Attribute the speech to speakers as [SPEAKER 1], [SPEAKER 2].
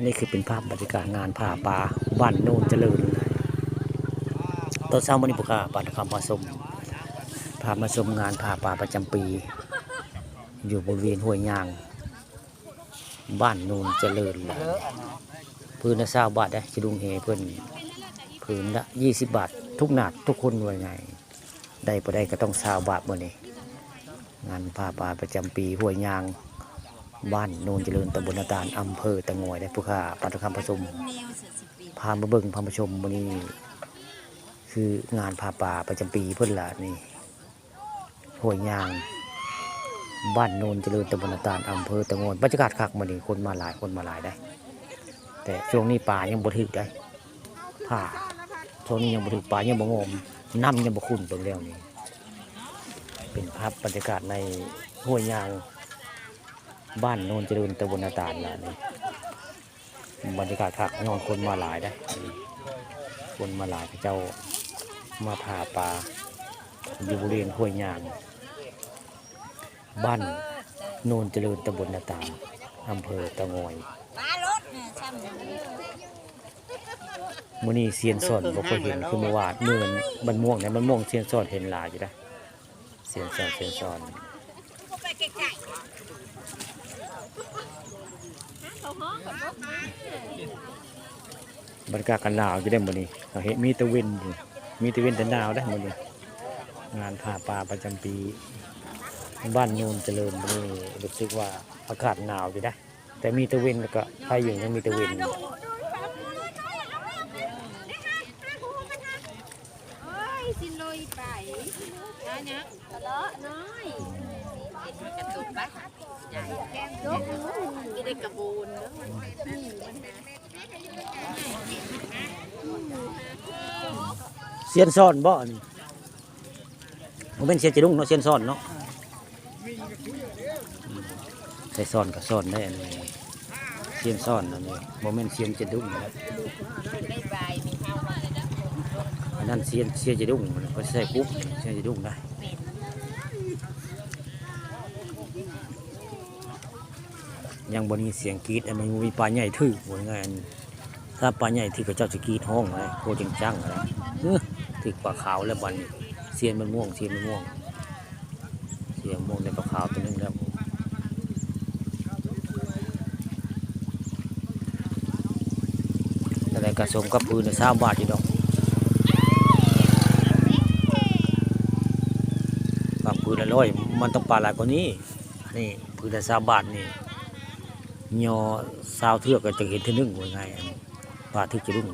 [SPEAKER 1] นี่คือเป็นภาพบรรยากาศงานผ่าป่าบ้านโนนเจริญตอนเช้าวันนี้พวกข้าปานคำมาชมพามาชมงานผ่าป่าประจำปี อยู่บริเวณห้วยยางบ้านโนนเจริญพื้นละ20 บาทได้จะดุงเฮเพื่อนพื้นละ20 บาททุกนาดทุกคนด้วยไงได้พอได้ก็ต้อง20 บาทมื่อนี้งานผ่าป่าประจำปีห้วยยางบ้านโนนเจริญตำบลนาตาลอำเภอตะงอยได้ผู้ข้าปานคำผสมพามาเบิ่งพามาชมวันนี้คืองานผ่าป่าประจำปีเพื่อนละนี่ห้วยยางบ้านโนนเจริญตำบลนาตาลอำเภอตะงอยบรรยากาศคักมื้อนี้คนมาหลายคนมาหลายได้แต่ช่วงนี้ป่ายังบ่ถึกได้ผ่าช่วงนี้ยังบ่ถึกป่ายังบ่งอมน้ำยังบ่ขุ่นเบิ่งแล้วนี่เป็นภาพบรรยากาศในห้วยยางบ้านโนนเจริญตำบลนาตาลนี่บรรยากาศคักนอนคนมาหลายได้คนมาหลายเจ้ามาผ่าป่าอยู่บริเวณห้วยยางบ้านโนนเจริญตำบลนาตาลอำเภอตะงอยมื้อนี้เซียนสอนบ่เคยเห็นคือเมื่อวานมื้อมันม่วงเนี่ยมันม่วงเซียนสอนเห็นหลายอยู่ได้เซียนสอนบรรยากาศกันหนาวอยู่ได้มื้อนี้เห็นมีตะเวนอยู่มีตะเวนแต่หนาวได้มื้อนี้งานผ่าป่าประจำปีบ้านโนนเจริญนี่รู้สึกว่าอากาศหนาวอยู่ได้แต่มีตะเวนแล้วก็พายุยังมีตะเวน
[SPEAKER 2] สิลอยไปนะเนี่ยกระเลาะน้อยกระตุกบ้าใหญ่แก้มยกไม่ได้กระบูน
[SPEAKER 1] เซียนซ่อนบ่นี่มันเป็นเซียนจะดุ้งเนาะเซียนซ่อนเนาะใส่ซ่อนกับซ่อนได้อันนี้เซียนซ่อนอันนี้โมเมนต์เซียนจะดุ้งนะครับอันนั้นเซียนจะดุ้งเขาใส่กุ๊บเซียนจะดุ้งได้ยังบนนี้เสียงกรีดอันมันมีปลาใหญ่ถือว่าไงถ้าปลาใหญ่ถือกับเจ้าจะกรีดห้องอะไรโคจริงจังอะไรถือปลาขาวแล้วบันเซียนมันม่วงเซียนมันม่วงเซียนม่วงในปลาขาวตัวนึงแล้วอะไรกระสมกับปืน20 บาทอยู่ดอกบางปืนละ100มันต้องปลาหลายกว่านี้นี่ปืนละ20 บาทนี่ยอ20 เทือกก็จะเห็นทีนึงว่าไงปลาทึกจะรุ่ง